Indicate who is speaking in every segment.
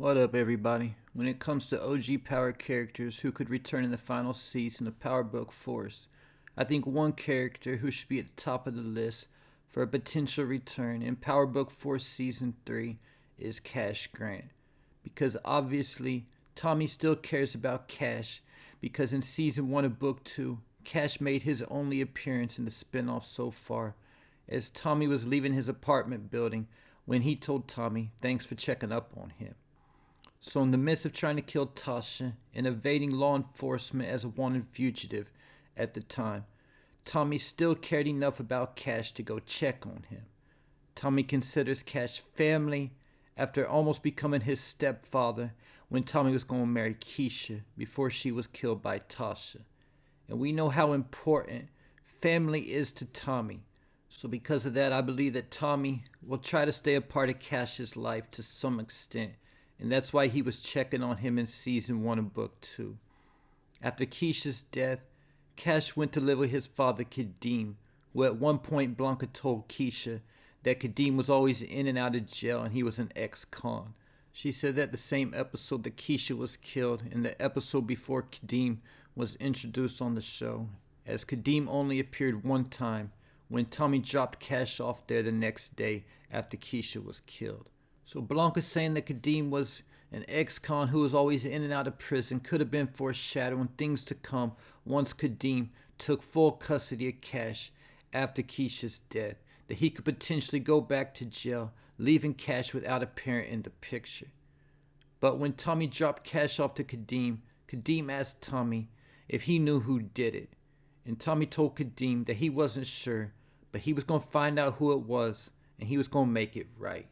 Speaker 1: What up, everybody? When it comes to OG Power characters who could return in the final season of Power Book Force, I think one character who should be at the top of the list for a potential return in Power Book Force Season 3 is Cash Grant. Because obviously, Tommy still cares about Cash, because in Season 1 of Book 2, Cash made his only appearance in the spinoff so far, as Tommy was leaving his apartment building when he told Tommy thanks for checking up on him. So in the midst of trying to kill Tasha and evading law enforcement as a wanted fugitive at the time, Tommy still cared enough about Cash to go check on him. Tommy considers Cash family after almost becoming his stepfather when Tommy was going to marry Keisha before she was killed by Tasha. And we know how important family is to Tommy. So because of that, I believe that Tommy will try to stay a part of Cash's life to some extent. And that's why he was checking on him in Season 1 of Book 2. After Keisha's death, Cash went to live with his father, Kadeem, who at one point Blanca told Keisha that Kadeem was always in and out of jail and he was an ex-con. She said that the same episode that Keisha was killed and the episode before Kadeem was introduced on the show, as Kadeem only appeared one time when Tommy dropped Cash off there the next day after Keisha was killed. So Blanca saying that Kadeem was an ex-con who was always in and out of prison could have been foreshadowing things to come once Kadeem took full custody of Cash after Keisha's death, that he could potentially go back to jail, leaving Cash without a parent in the picture. But when Tommy dropped Cash off to Kadeem, Kadeem asked Tommy if he knew who did it. And Tommy told Kadeem that he wasn't sure, but he was going to find out who it was and he was going to make it right.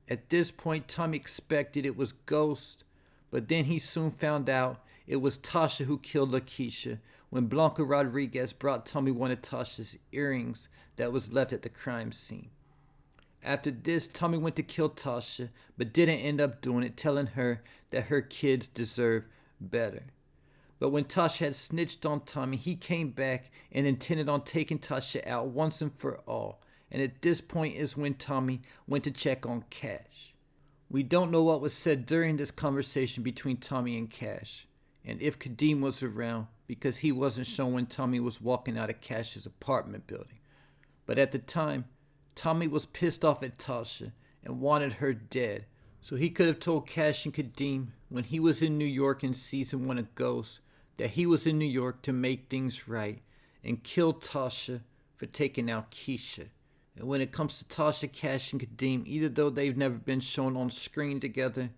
Speaker 1: At this point, Tommy expected it was Ghost, but then he soon found out it was Tasha who killed Lakeisha when Blanca Rodriguez brought Tommy one of Tasha's earrings that was left at the crime scene. After this, Tommy went to kill Tasha, but didn't end up doing it, telling her that her kids deserve better. But when Tasha had snitched on Tommy, he came back and intended on taking Tasha out once and for all. And at this point is when Tommy went to check on Cash. We don't know what was said during this conversation between Tommy and Cash, and if Kadeem was around, because he wasn't shown when Tommy was walking out of Cash's apartment building. But at the time, Tommy was pissed off at Tasha and wanted her dead, so he could have told Cash and Kadeem when he was in New York in Season 1 of Ghost that he was in New York to make things right and kill Tasha for taking out Keisha. And when it comes to Tasha, Cash, and Kadeem, even though they've never been shown on screen together,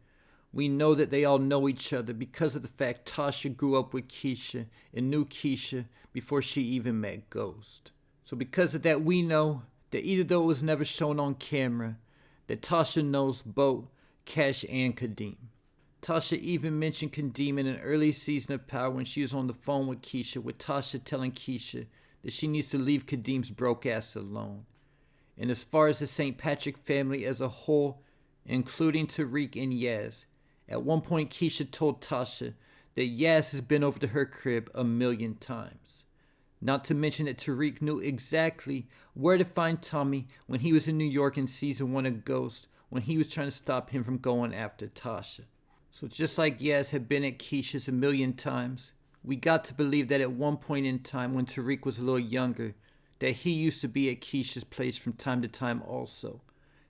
Speaker 1: we know that they all know each other because of the fact Tasha grew up with Keisha and knew Keisha before she even met Ghost. So because of that, we know that even though it was never shown on camera, that Tasha knows both Cash and Kadeem. Tasha even mentioned Kadeem in an early season of Power when she was on the phone with Keisha, with Tasha telling Keisha that she needs to leave Kadeem's broke ass alone. And as far as the St. Patrick family as a whole, including Tariq and Yaz, at one point Keisha told Tasha that Yaz has been over to her crib 1,000,000 times. Not to mention that Tariq knew exactly where to find Tommy when he was in New York in Season 1 of Ghost when he was trying to stop him from going after Tasha. So just like Yaz had been at Keisha's 1,000,000 times, we got to believe that at one point in time when Tariq was a little younger, that he used to be at Keisha's place from time to time also.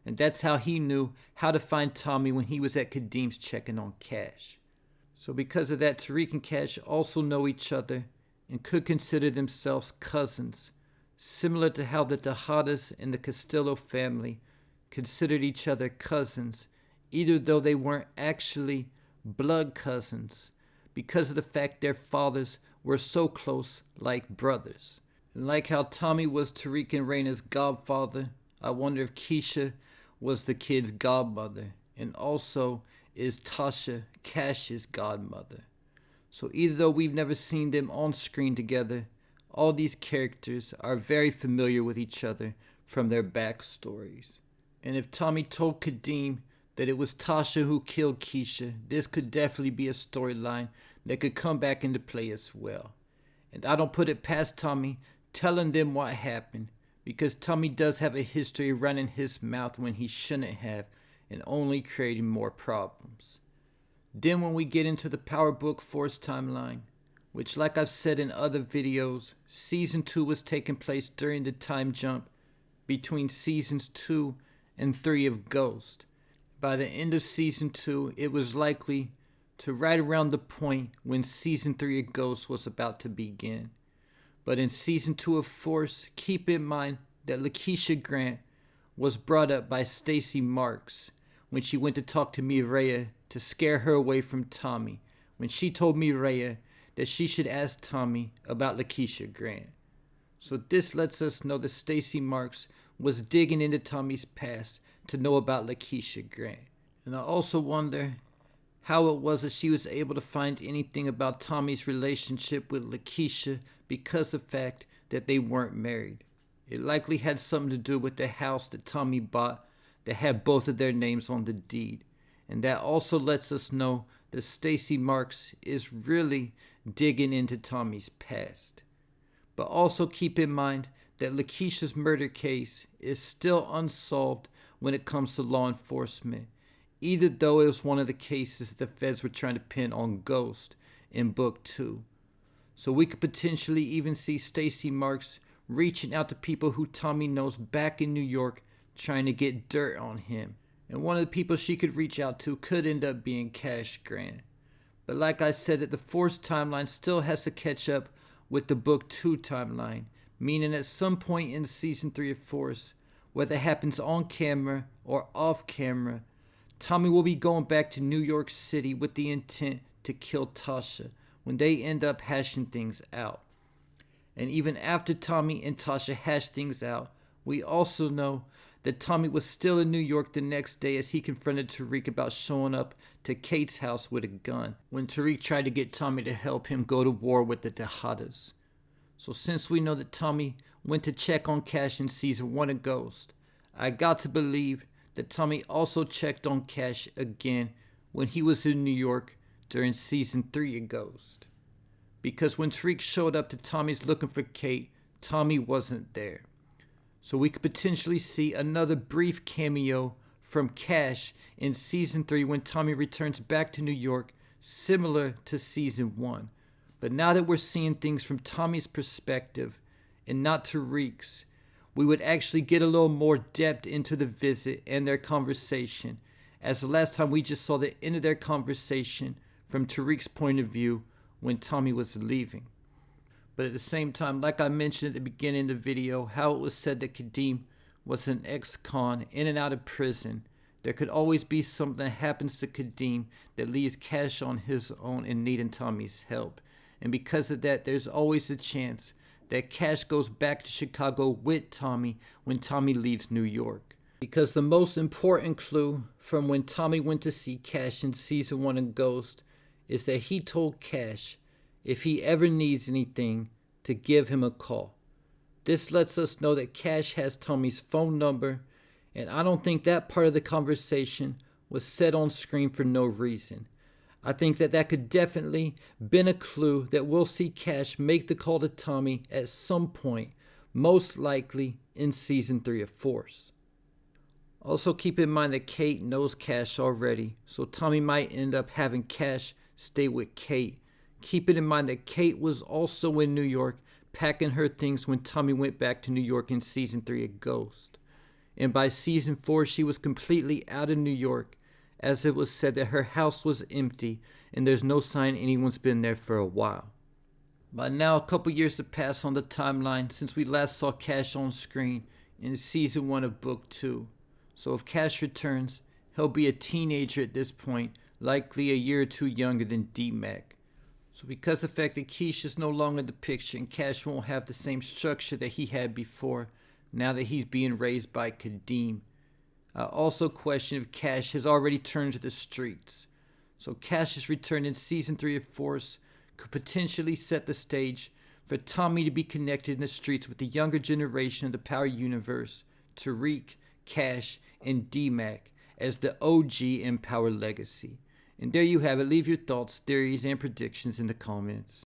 Speaker 1: And that's how he knew how to find Tommy when he was at Kadeem's checking on Cash. So because of that, Tariq and Cash also know each other and could consider themselves cousins, similar to how the Tejadas and the Castillo family considered each other cousins, either though they weren't actually blood cousins, because of the fact their fathers were so close like brothers. And like how Tommy was Tariq and Raina's godfather, I wonder if Keisha was the kid's godmother, and also is Tasha Cash's godmother. So even though we've never seen them on screen together, all these characters are very familiar with each other from their backstories. And if Tommy told Kadeem that it was Tasha who killed Keisha, this could definitely be a storyline that could come back into play as well. And I don't put it past Tommy telling them what happened, because Tommy does have a history of running his mouth when he shouldn't have, and only creating more problems. Then when we get into the Power Book Force timeline, which like I've said in other videos, Season 2 was taking place during the time jump between Seasons 2 and 3 of Ghost. By the end of Season 2, it was likely to right around the point when Season 3 of Ghost was about to begin. But in Season 2 of Force, keep in mind that Lakeisha Grant was brought up by Stacy Marks when she went to talk to Mireya to scare her away from Tommy, when she told Mireya that she should ask Tommy about Lakeisha Grant. So this lets us know that Stacy Marks was digging into Tommy's past to know about Lakeisha Grant. And I also wonder how it was that she was able to find anything about Tommy's relationship with Lakeisha because of the fact that they weren't married. It likely had something to do with the house that Tommy bought that had both of their names on the deed. And that also lets us know that Stacy Marks is really digging into Tommy's past. But also keep in mind that Lakeisha's murder case is still unsolved when it comes to law enforcement, even though it was one of the cases the feds were trying to pin on Ghost in Book 2. So we could potentially even see Stacy Marks reaching out to people who Tommy knows back in New York trying to get dirt on him. And one of the people she could reach out to could end up being Cash Grant. But like I said, that the Force timeline still has to catch up with the Book 2 timeline, meaning at some point in Season 3 of Force, whether it happens on camera or off camera, Tommy will be going back to New York City with the intent to kill Tasha when they end up hashing things out. And even after Tommy and Tasha hash things out, we also know that Tommy was still in New York the next day as he confronted Tariq about showing up to Kate's house with a gun when Tariq tried to get Tommy to help him go to war with the Tejadas. So since we know that Tommy went to check on Cash in Season 1 of Ghost, I got to believe that Tommy also checked on Cash again when he was in New York during Season 3 of Ghost. Because when Tariq showed up to Tommy's looking for Kate, Tommy wasn't there. So we could potentially see another brief cameo from Cash in Season 3 when Tommy returns back to New York, similar to Season 1. But now that we're seeing things from Tommy's perspective and not Tariq's, we would actually get a little more depth into the visit and their conversation, as the last time we just saw the end of their conversation from Tariq's point of view when Tommy was leaving. But at the same time, like I mentioned at the beginning of the video, how it was said that Kadeem was an ex-con in and out of prison, there could always be something that happens to Kadeem that leaves Cash on his own and needing Tommy's help. And because of that, there's always a chance that Cash goes back to Chicago with Tommy when Tommy leaves New York. Because the most important clue from when Tommy went to see Cash in Season 1 of Ghost is that he told Cash if he ever needs anything to give him a call. This lets us know that Cash has Tommy's phone number, and I don't think that part of the conversation was said on screen for no reason. I think that could definitely been a clue that we'll see Cash make the call to Tommy at some point, most likely in Season 3 of Force. Also keep in mind that Kate knows Cash already, so Tommy might end up having Cash stay with Kate. Keeping in mind that Kate was also in New York packing her things when Tommy went back to New York in Season 3 of Ghost. And by Season 4 she was completely out of New York, as it was said that her house was empty and there's no sign anyone's been there for a while. By now a couple years have passed on the timeline since we last saw Cash on screen in Season 1 of Book 2. So if Cash returns, he'll be a teenager at this point, likely a year or two younger than D-Mac. So because of the fact that Keisha's no longer in the picture and Cash won't have the same structure that he had before, now that he's being raised by Kadeem, I also question if Cash has already turned to the streets. So Cash's return in Season 3 of Force could potentially set the stage for Tommy to be connected in the streets with the younger generation of the Power Universe, Tariq, Cash, and D-Mac as the OG in Power Legacy. And there you have it. Leave your thoughts, theories, and predictions in the comments.